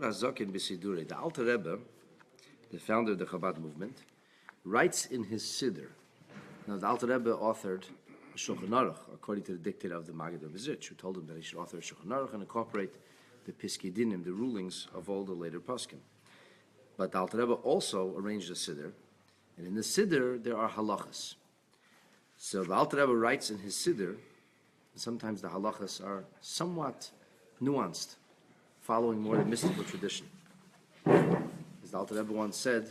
The Alter Rebbe, the founder of the Chabad movement, writes in his Siddur. Now, the Alter Rebbe authored a Shulchan Aruch, according to the dictate of the Maggid of Mizrich, who told him that he should author a Shulchan Aruch and incorporate the Piskei Dinim, the rulings of all the later Poskim. But the Alter Rebbe also arranged a Siddur, and in the Siddur there are halachas. So the Alter Rebbe writes in his Siddur, and sometimes the halachas are somewhat nuanced, following more the mystical tradition. As the Alter Rebbe once said,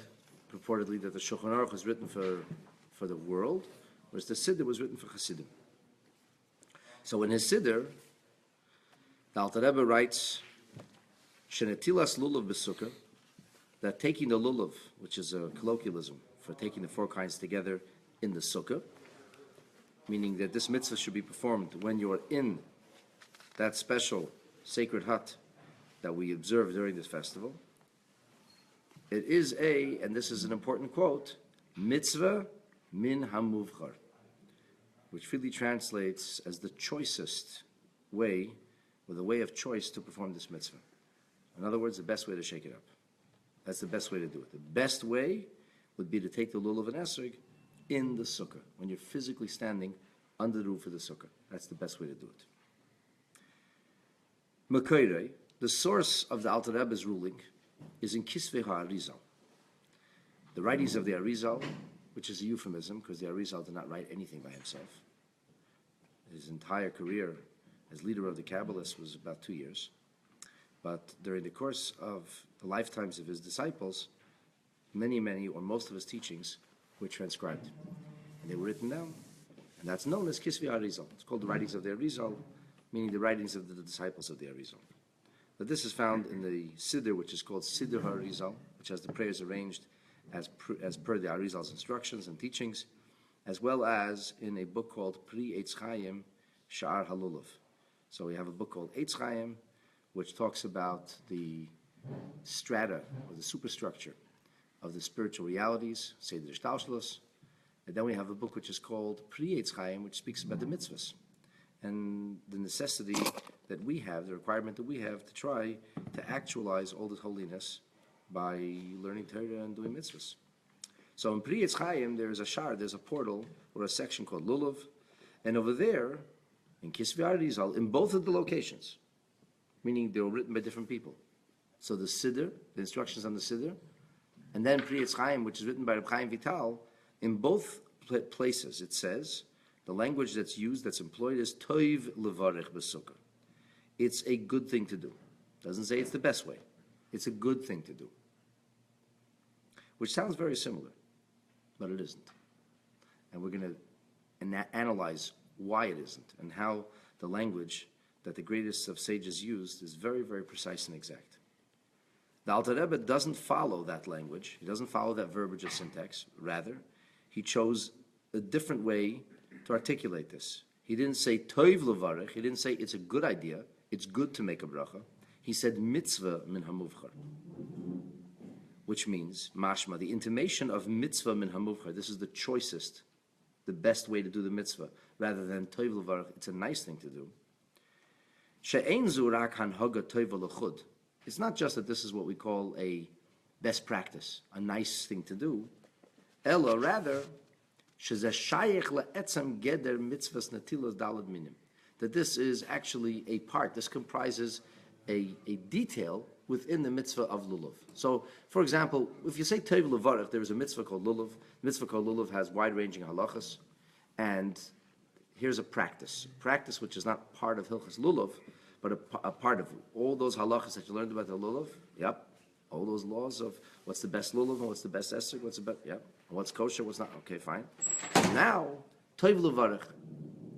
purportedly, that the Shulchan Aruch was written for the world, whereas the Siddur was written for Hasidim. So in his Siddur, the Alter Rebbe writes, Shenetilas Lulav b'Sukkah, that taking the Lulav, which is a colloquialism for taking the four kinds together in the Sukkah, meaning that this mitzvah should be performed when you are in that special sacred hut that we observe during this festival. It is and this is an important quote, mitzvah min hamuvchar, which really translates as the choicest way, or the way of choice to perform this mitzvah. In other words, the best way to shake it up. That's the best way to do it. The best way would be to take the lulav and esrog in the sukkah, when you're physically standing under the roof of the sukkah. That's the best way to do it. Mekoirei, the source of the Alter Rebbe's ruling, is in Kisvei HaArizal. The writings of the Arizal, which is a euphemism because the Arizal did not write anything by himself. His entire career as leader of the Kabbalists was about 2 years. But during the course of the lifetimes of his disciples, many, or most of his teachings were transcribed. And they were written down. And that's known as Kisvei HaArizal. It's called the writings of the Arizal, meaning the writings of the disciples of the Arizal. But this is found in the Siddur, which is called Siddur HaArizal, which has the prayers arranged as per the Arizal's instructions and teachings, as well as in a book called Pri Eitz Chaim Sha'ar HaLulav. So we have a book called Eitz Chaim, which talks about the strata, or the superstructure of the spiritual realities, Seder Shtalshalos. And then we have a book which is called Pri Eitz Chaim, which speaks about the mitzvahs and the necessity that we have, the requirement that we have to try to actualize all this holiness by learning Torah and doing mitzvahs. So in Pri Eitz Chaim, there is a shard, there's a portal, or a section called Lulav, and over there, in Kisvei HaArizal, in both of the locations, meaning they were written by different people. So the Siddur, the instructions on the Siddur, and then Pri Eitz Chaim, which is written by Reb Chaim Vital, in both places it says, the language that's used, that's employed, is Toiv Levarech B'Sukkah. It's a good thing to do. Doesn't say it's the best way. It's a good thing to do. Which sounds very similar, but it isn't. And we're going to analyze why it isn't, and how the language that the greatest of sages used is very, precise and exact. The Alter Rebbe doesn't follow that language. He doesn't follow that verbiage of syntax. Rather, he chose a different way to articulate this. He didn't say toiv levarech. He didn't say it's a good idea. It's good to make a bracha. He said mitzvah min hamuvchar, which means mashma, the intimation of mitzvah min hamuvchar. This is the choicest, the best way to do the mitzvah, rather than toiv levarech. It's a nice thing to do. She'ein zu rak hanhaga toiv lechud. It's not just that this is what we call a best practice, a nice thing to do. Ella, rather, that this is actually a part, this comprises a detail within the mitzvah of Lulav. So, for example, if you say Tov Levarech, there is a mitzvah called Lulav. The mitzvah called Lulav has wide-ranging halachas, and here's a practice which is not part of Hilchas Lulav, but a part of all those halachas that you learned about the Lulav. Yep. All those laws of what's the best lulav and what's the best esrog, what's the best, what's kosher, what's not. Okay, fine. Now, toiv levarech.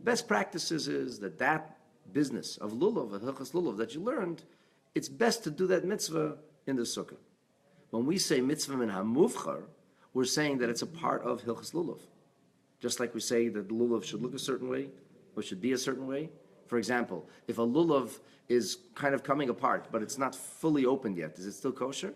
Best practices is that business of lulav, of hilchas lulav that you learned, it's best to do that mitzvah in the sukkah. When we say mitzvah min hamuvchar, we're saying that it's a part of hilchas lulav. Just like we say that the lulav should look a certain way, or should be a certain way. For example, if a lulav is kind of coming apart, but it's not fully opened yet, is it still kosher?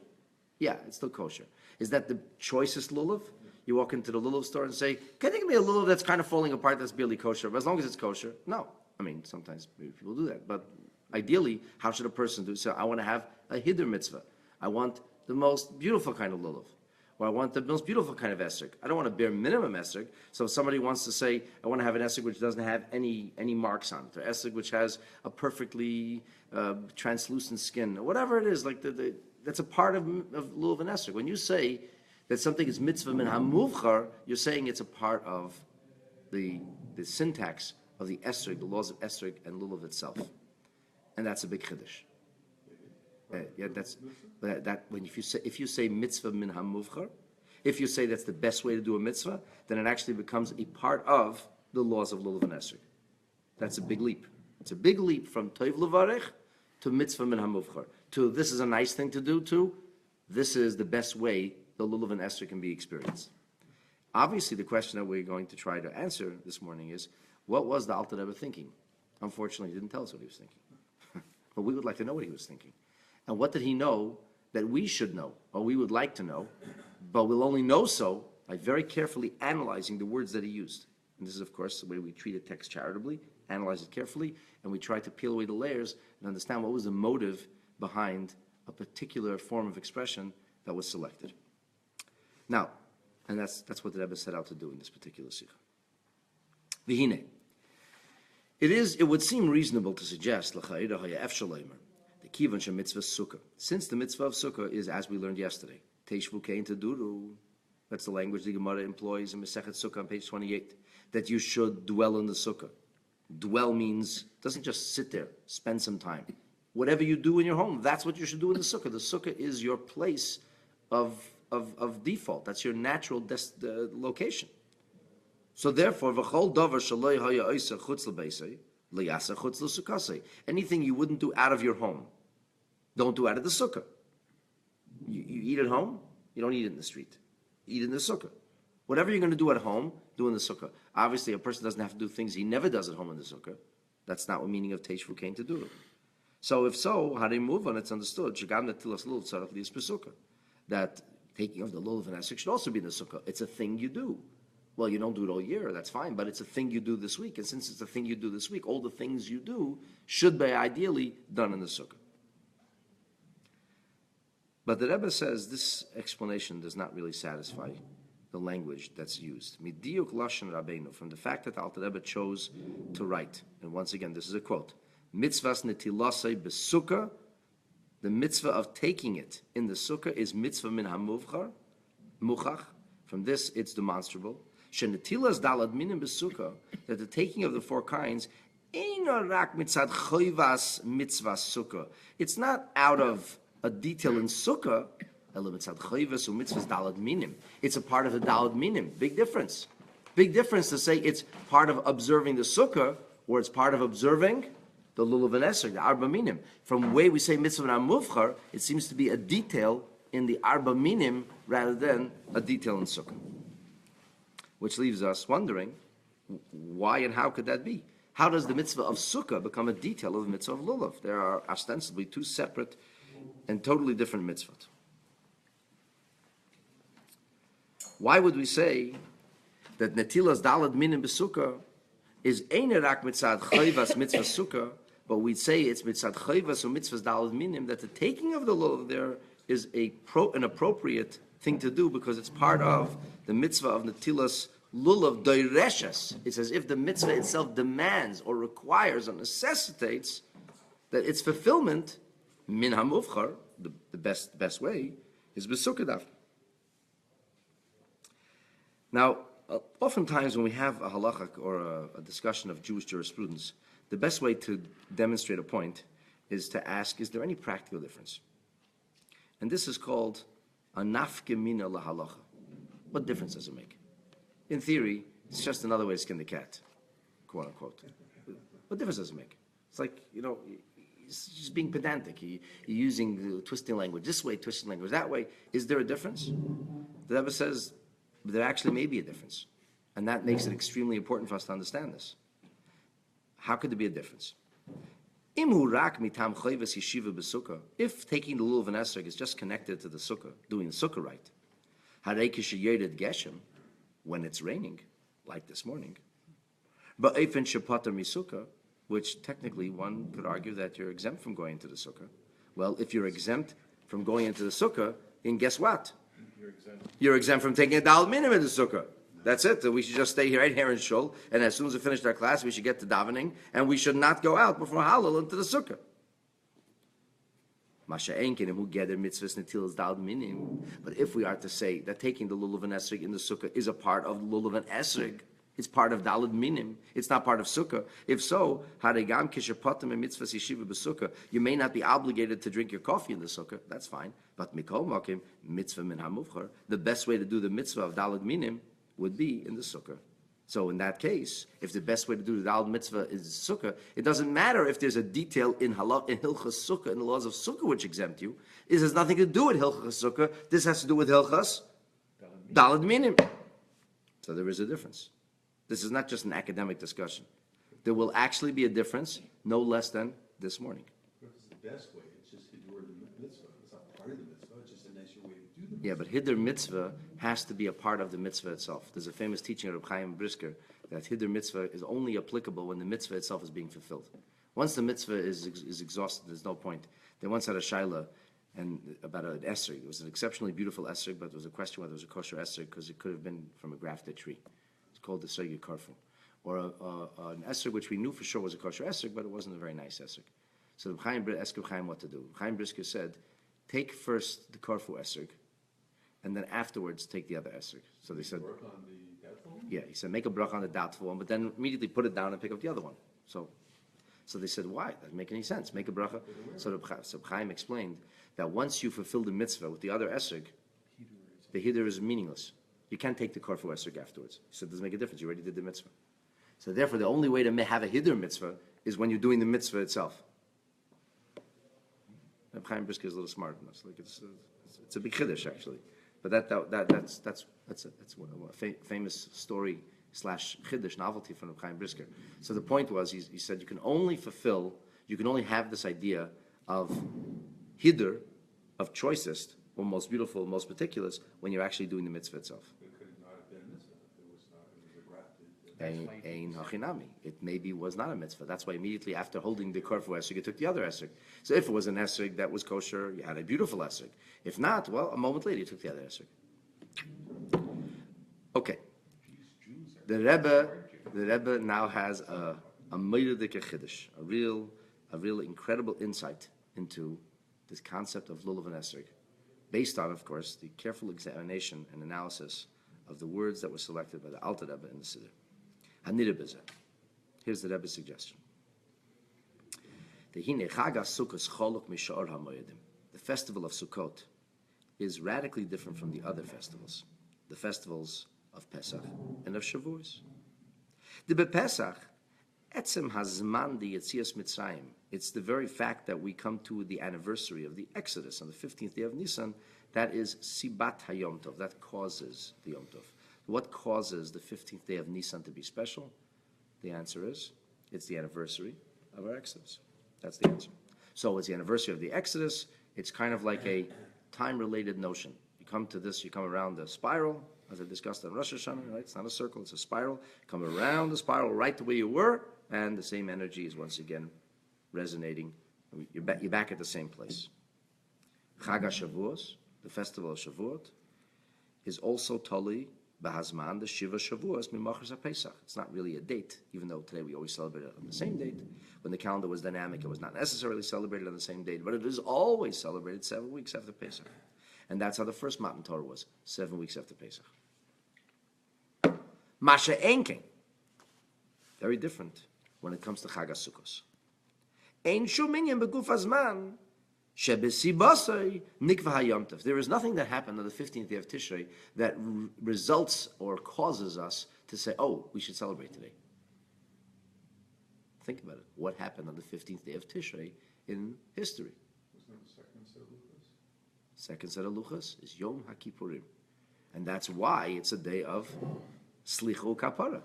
Yeah, it's still kosher. Is that the choicest lulav? You walk into the lulav store and say, can you give me a lulav that's kind of falling apart that's barely kosher? But as long as it's kosher, no. I mean, sometimes maybe people do that. But ideally, how should a person do? So I want to have a hider mitzvah. I want the most beautiful kind of lulav, or I want the most beautiful kind of esrog. I don't want a bare minimum esrog. So if somebody wants to say, I want to have an esrog which doesn't have any marks on it, or esrog which has a perfectly translucent skin, or whatever it is, like that's a part of lulav and esrog. When you say that something is mitzvah min hamuvchar, you're saying it's a part of the syntax of the esrog, the laws of esrog and lulav itself, and that's a big chiddush. That's that. When if you say mitzvah min hamuvchar, if you say that's the best way to do a mitzvah, then it actually becomes a part of the laws of lulav and esrog. That's a big leap. It's a big leap from toiv levarech to mitzvah min hamuvchar to this is a nice thing to do to this is the best way the lulav and esrog can be experienced. Obviously, the question that we're going to try to answer this morning is, what was the Alter Rebbe thinking? Unfortunately, he didn't tell us what he was thinking. But we would like to know what he was thinking. And what did he know that we should know, or we would like to know, but we'll only know so by very carefully analyzing the words that he used. And this is, of course, the way we treat a text charitably, analyze it carefully, and we try to peel away the layers and understand what was the motive behind a particular form of expression that was selected. Now, and that's what the Rebbe set out to do in this particular sikha. V'hine. It would seem reasonable to suggest, l'cha'ira haya efshar leimer, the kivan she mitzvah sukkah. Since the mitzvah of sukkah is, as we learned yesterday, teishvu kein taduru, that's the language the Gemara employs in Masechet Sukkah on page 28, that you should dwell in the sukkah. Dwell means, doesn't just sit there, spend some time. Whatever you do in your home, that's what you should do in the sukkah. The sukkah is your place of default. That's your natural location. So therefore, v'chol davar shaloi haya oisa chutz l'beisei liyasa chutz l'sukkasei. Anything you wouldn't do out of your home, don't do out of the sukkah. You eat at home, you don't eat it in the street. Eat in the sukkah. Whatever you're going to do at home, do in the sukkah. Obviously, a person doesn't have to do things he never does at home in the sukkah. That's not what meaning of teishvu kein to do. So if so, how do you move on? It's understood. Shagam netilas lulav tzarach liyas b'sukkah. That taking of the lulav and esrog should also be in the sukkah. It's a thing you do. Well, you don't do it all year, that's fine, but it's a thing you do this week. And since it's a thing you do this week, all the things you do should be ideally done in the sukkah. But the Rebbe says this explanation does not really satisfy the language that's used. Midiyuk lashon Rabbeinu, from the fact that the Alter Rebbe chose to write, and once again, this is a quote, mitzvahs netilasei besukkah, the mitzvah of taking it in the sukkah is mitzvah min hamuvchar, muchach. From this, it's demonstrable. Shenetilas dalad minim besukkah, that the taking of the four kinds, eino rak mitzad choivas mitzvah sukkah. It's not out of a detail in sukkah, elo mitzad choivas or mitzvahs dalad minim. It's a part of the dalad minim. Big difference. Big difference to say it's part of observing the sukkah, or it's part of observing the lulav and esrog, the arba minim. From the way we say mitzvah muvchar, it seems to be a detail in the arba minim rather than a detail in sukkah. Which leaves us wondering, why and how could that be? How does the mitzvah of sukkah become a detail of the mitzvah of lulav? There are ostensibly two separate and totally different mitzvot. Why would we say that netilas dalad minim besukkah is eine rak mitzad chayvas mitzvah sukkah, but we'd say it's mitzad chayvas or mitzvahs dalad minim, that the taking of the lulav there is an appropriate thing to do because it's part of the mitzvah of netilas lulav doireshes. It's as if the mitzvah itself demands or requires or necessitates that its fulfillment, min hamuvchar, the best way, is besukkah daf. Now, oftentimes when we have a halacha or a discussion of Jewish jurisprudence, the best way to demonstrate a point is to ask, is there any practical difference? And this is called a nafke mina lahalacha. What difference does it make? In theory, it's just another way to skin the cat, quote unquote. What difference does it make? It's like, he's just being pedantic. You're using the twisting language this way, twisting language that way. Is there a difference? The Rebbe says there actually may be a difference. And that makes it extremely important for us to understand this. How could there be a difference? If taking the lulav and esrog is just connected to the sukkah, doing the sukkah right, when it's raining, like this morning, which technically one could argue that you're exempt from going to the sukkah, Well, if you're exempt from going into the sukkah, then guess what? You're exempt. You're exempt from taking a daled minim in the sukkah. That's it. We should just stay right here in shul, and as soon as we finish our class, we should get to davening, and we should not go out before halal into the sukkah. But if we are to say that taking the lulav and esrog in the sukkah is a part of lulav and esrog, it's part of daled minim, it's not part of sukkah. If so, you may not be obligated to drink your coffee in the sukkah. That's fine. But mikol makim mitzvah min hamuvchar. The best way to do the mitzvah of daled minim would be in the sukkah. So in that case, if the best way to do the daled mitzvah is sukkah, it doesn't matter if there's a detail in hilchas sukkah, in the laws of sukkah which exempt you. It has nothing to do with hilchas sukkah. This has to do with hilchas daled minim. So there is a difference. This is not just an academic discussion. There will actually be a difference, no less than this morning. Because the best way, it's just hidur the mitzvah. It's not part of the mitzvah, it's just a nicer way to do the mitzvah. Yeah, but hidur mitzvah has to be a part of the mitzvah itself. There's a famous teaching of Reb Chaim Brisker that hidur mitzvah is only applicable when the mitzvah itself is being fulfilled. Once the mitzvah is exhausted, there's no point. They once had a shaila and about an esrog. It was an exceptionally beautiful esrog, but there was a question whether it was a kosher esrog because it could have been from a grafted tree. It's called the Segi Karfu. Or an esrog which we knew for sure was a kosher esrog, but it wasn't a very nice esrog. So the Chaim asked Chaim what to do. Chaim Brisker said, take first the Karfu esrog, and then afterwards take the other esrog. So they said, Work on the doubtful one? yeah, he said, make a bracha on the doubtful one, but then immediately put it down and pick up the other one. So they said, why? That doesn't make any sense. Make a bracha. So Chaim explained that once you fulfill the mitzvah with the other esrog, the hidur is meaningless. You can't take the karfu esrog afterwards. He said, it doesn't make a difference. You already did the mitzvah. So therefore, the only way to have a hidur mitzvah is when you're doing the mitzvah itself. Reb Chaim Brisker is a little smarter than us. Like it's a big chiddush actually, but that's a famous story / chiddush novelty from Reb Chaim Brisker. So the point was, he said you can only have this idea of hidur, of choicest, or most beautiful, most meticulous, when you're actually doing the mitzvah itself. It could not have been a mitzvah. It was a grafted. Ein hachinami. It maybe was not a mitzvah. That's why immediately after holding the karfu esrog, you took the other esrog. So if it was an esrog that was kosher, you had a beautiful esrog. If not, well, a moment later you took the other esrog. Okay. The Rebbe now has a meidike chiddush, a real incredible insight into this concept of lulav and esrog, based on, of course, the careful examination and analysis of the words that were selected by the Alter Rebbe in the Siddur. Here's the Rebbe's suggestion. The festival of Sukkot is radically different from the other festivals, the festivals of Pesach and of Shavuos. The Bepesach, etzem hazman di Yetzias Mitzrayim. It's the very fact that we come to the anniversary of the Exodus on the 15th day of Nisan. That is Sibat HaYom Tov. That causes the Yom Tov. What causes the 15th day of Nisan to be special? The answer is, it's the anniversary of our Exodus. That's the answer. So it's the anniversary of the Exodus. It's kind of like a time-related notion. You come to this, you come around the spiral, as I discussed on Rosh Hashanah, right? It's not a circle, it's a spiral. Come around the spiral right to where you were, and the same energy is once again resonating. You're back at the same place. Chag HaShavuos, the festival of Shavuot, is also Toli Bahazman, the Shiva Shavuos, Mimachas HaPesach. It's not really a date, even though today we always celebrate it on the same date. When the calendar was dynamic, it was not necessarily celebrated on the same date, but it is always celebrated 7 weeks after Pesach. And that's how the first Matan Torah was, 7 weeks after Pesach. Masha Enking, very different when it comes to Chag HaSukkos. Ein shum inyan beguf hazman shebesibasei nikva hayom tov. There is nothing that happened on the 15th day of Tishrei that results or causes us to say, oh, we should celebrate today. Think about it. What happened on the 15th day of Tishrei in history? Wasn't that the second set of luchas? Second set of luchas is Yom HaKippurim. And that's why it's a day of Slichu Kapara.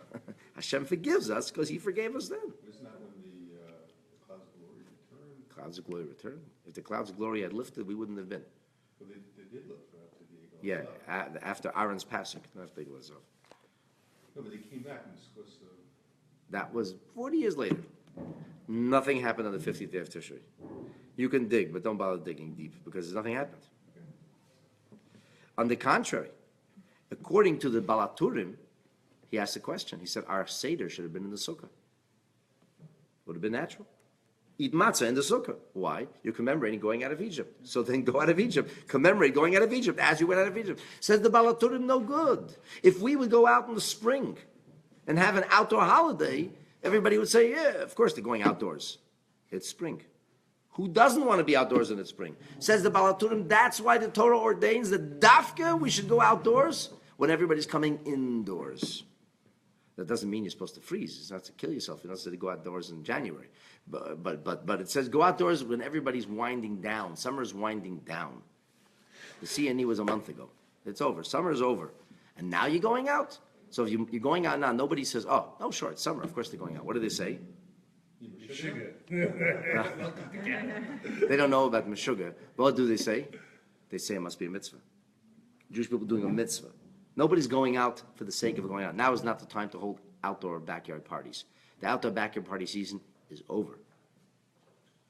Hashem forgives us because He forgave us then. Isn't that when the clouds of glory returned? Clouds of glory returned. If the clouds of glory had lifted, we wouldn't have been. Well, they did lift after the Eagle. Yeah, after Aaron's passing, not after Eagle Azov. No, but they came back in the Sukkos of... That was 40 years later. Nothing happened on the 50th day of Tishrei. You can dig, but don't bother digging deep because nothing happened. On the contrary, according to the Balaturim, he asked a question. He said, our Seder should have been in the Sukkah. Would have been natural. Eat matzah in the Sukkah. Why? You're commemorating going out of Egypt. So then go out of Egypt. Commemorate going out of Egypt as you went out of Egypt. Says the Balaturim, no good. If we would go out in the spring and have an outdoor holiday, everybody would say, yeah, of course they're going outdoors. It's spring. Who doesn't want to be outdoors in the spring? Says the Balaturim, that's why the Torah ordains that dafka we should go outdoors when everybody's coming indoors. That doesn't mean you're supposed to freeze. It's not to kill yourself. You're not supposed to go outdoors in January. But it says go outdoors when everybody's winding down. Summer's winding down. The CNE was a month ago. It's over. Summer is over. And now you're going out. So if you're going out now, nobody says, oh, sure, it's summer. Of course they're going out. What do they say? They don't know about Meshuggah. But what do they say? They say it must be a mitzvah. Jewish people doing a mitzvah. Nobody's going out for the sake of going out. Now is not the time to hold outdoor backyard parties. The outdoor backyard party season is over.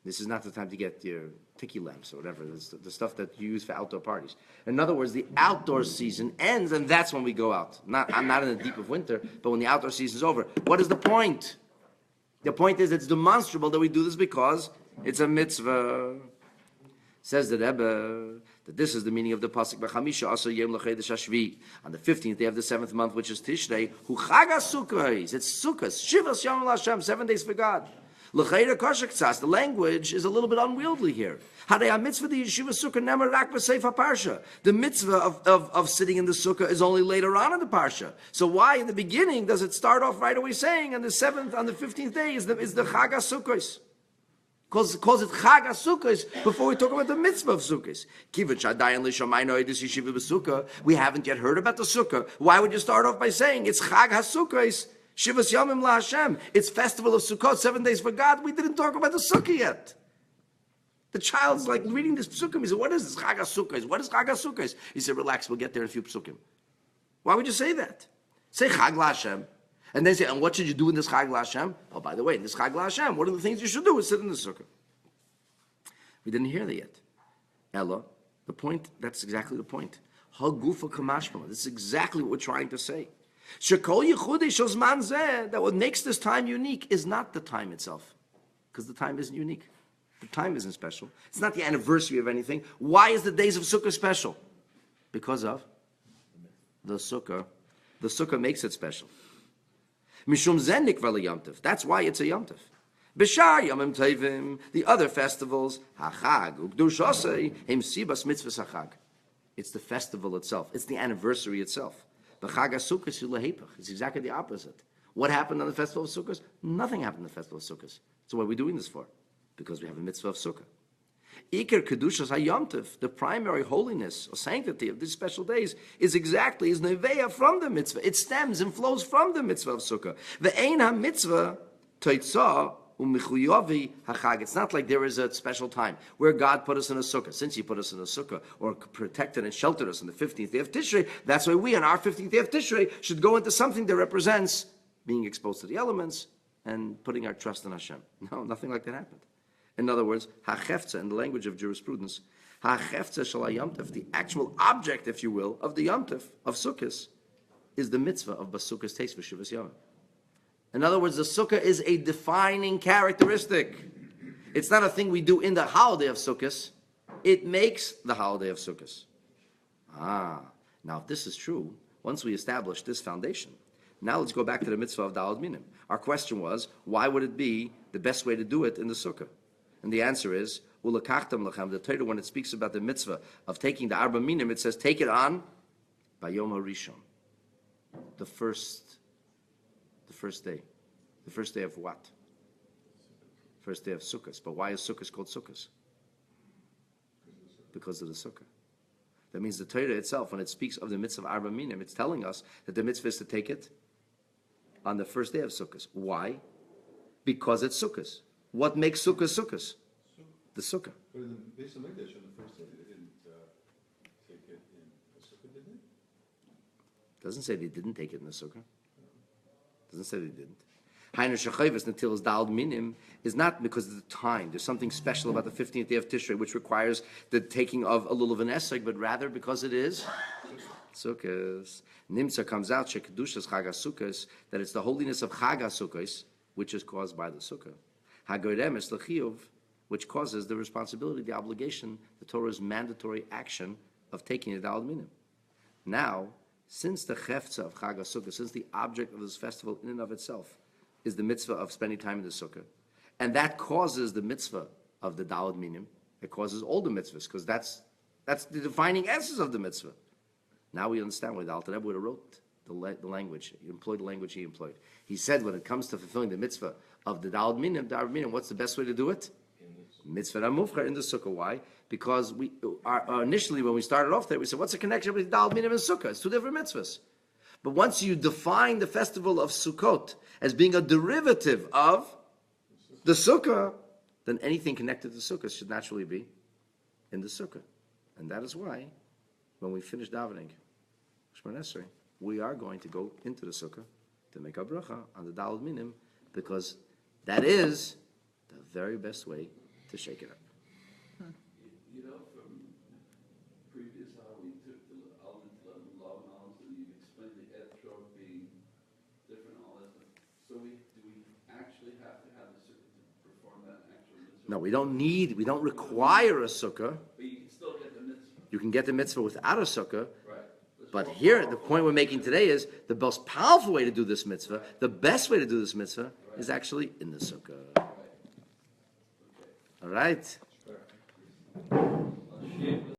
This is not the time to get your tiki lamps or whatever, the stuff that you use for outdoor parties. In other words, the outdoor season ends, and that's when we go out. I'm not in the deep of winter, but when the outdoor season is over. What is the point? The point is it's demonstrable that we do this because it's a mitzvah. Says the Rebbe that this is the meaning of the pasuk. On the 15th day of the 7th month, which is Tishrei, hu chag Sukkos. It's Sukkos. Shivas Yom Hashem, 7 days for God. The language is a little bit unwieldy here. The mitzvah of sitting in the sukkah is only later on in the parsha. So why in the beginning does it start off right away saying on the 15th day is the Chag HaSukkos? Calls it Chag HaSukkos before we talk about the mitzvah of Sukkos. We haven't yet heard about the sukkah. Why would you start off by saying it's Chag HaSukkos? Shivas Yomim LaHashem. It's festival of Sukkot, 7 days for God. We didn't talk about the sukkah yet. The child's like reading this psukim. He said, what is this Chag HaSukkos? What is Chag HaSukkos? He said, relax, we'll get there in a few psukim. Why would you say that? Say Chag LaHashem. And then say, and what should you do in this Chag LaHashem? Oh, by the way, in this Chag LaHashem, one of the things you should do is sit in the sukkah. We didn't hear that yet. Ella, the point, that's exactly the point. Hagufa kamashma. This is exactly what we're trying to say. That what makes this time unique is not the time itself, because the time isn't unique. The time isn't special. It's not the anniversary of anything. Why is the days of Sukkah special? Because of the Sukkah. The Sukkah makes it special. Mishum zenik v'layamtiv. That's why it's a yamtiv. B'shar yamim tevim. The other festivals, hachag ukdushosei him sibas mitzvahs hachag. It's the festival itself. It's the anniversary itself. It's exactly the opposite. What happened on the festival of Sukkot? Nothing happened on the festival of Sukkot. So what are we doing this for? Because we have a mitzvah of Sukkah. Iker Kedushas HaYomtiv, the primary holiness or sanctity of these special days, is neveya from the mitzvah. It stems and flows from the mitzvah of Sukkah. Ve'ein ha-mitzvah toitzah it's not like there is a special time where God put us in a sukkah. Since He put us in a sukkah or protected and sheltered us on the 15th day of Tishrei, that's why we on our 15th day of Tishrei should go into something that represents being exposed to the elements and putting our trust in Hashem. No, nothing like that happened. In other words, hachefza, in the language of jurisprudence, hachefza shel hayomtiv, the actual object, if you will, of the yomtiv, of Sukkos, is the mitzvah of Basukkas taste for Shivas Yomim. In other words, the sukkah is a defining characteristic. It's not a thing we do in the holiday of Sukkot. It makes the holiday of Sukkot. Now if this is true, once we establish this foundation, now let's go back to the mitzvah of Daled Minim. Our question was, why would it be the best way to do it in the sukkah? And the answer is, Ulakachtam lachem, the Torah, when it speaks about the mitzvah of taking the Arba Minim, it says, take it on Bayom HaRishon, the first day. The first day of what? First day of Sukkot. But why is Sukkot called Sukkot? Because of the Sukkah. That means the Torah itself, when it speaks of the mitzvah of Arba Minim, it's telling us that the mitzvah is to take it on the first day of Sukkot. Why? Because it's Sukkot. What makes Sukkot Sukkot? The Sukkah. But in the Beis Hamikdash on the first day, they didn't take it in the Sukkah, did they? Doesn't say they didn't take it in the Sukkah. Doesn't say they didn't. Hainu shechayvus netilas dalad minim is not because of the time. There's something special about the 15th day of Tishrei, which requires the taking of a lulav and esrog, but rather because it is Sukkos. Nimtza comes out shekedushas Chag HaSukkos, that it's the holiness of Chag HaSukkos, which is caused by the sukkah. Hagorem es lechiyuv, which causes the responsibility, the obligation, the Torah's mandatory action of taking the dalad minim. Now, since the cheftza of Chag HaSukkah, since the object of this festival in and of itself is the mitzvah of spending time in the sukkah, and that causes the mitzvah of the dalad minim, it causes all the mitzvahs, because that's the defining essence of the mitzvah. Now we understand why the Alter Rebbe would have wrote the language. He employed the language he employed. He said when it comes to fulfilling the mitzvah of the dalad minim, what's the best way to do it? Mitzvah amufcha in the sukkah. Why? Because we initially when we started off there, we said, what's the connection between dalad minim and sukkah? It's two different mitzvahs. But once you define the festival of Sukkot as being a derivative of the sukkah, then anything connected to sukkah should naturally be in the sukkah. And that is why, when we finish davening, Shemona Esrei, we are going to go into the sukkah to make a bracha on the dalad minim, because that is the very best way to shake it up. You know, from previous how we took the Lulav and all, so you explained the etrog being different and all that stuff. So do we actually have to have a sukkah to perform that actual mitzvah? No, we don't require a sukkah. But you can still get the mitzvah. You can get the mitzvah without a sukkah. Right. But here, the point we're making today is the most powerful way to do this mitzvah, the best way to do this mitzvah, is actually in the sukkah. Right. Okay. All right? I'll shave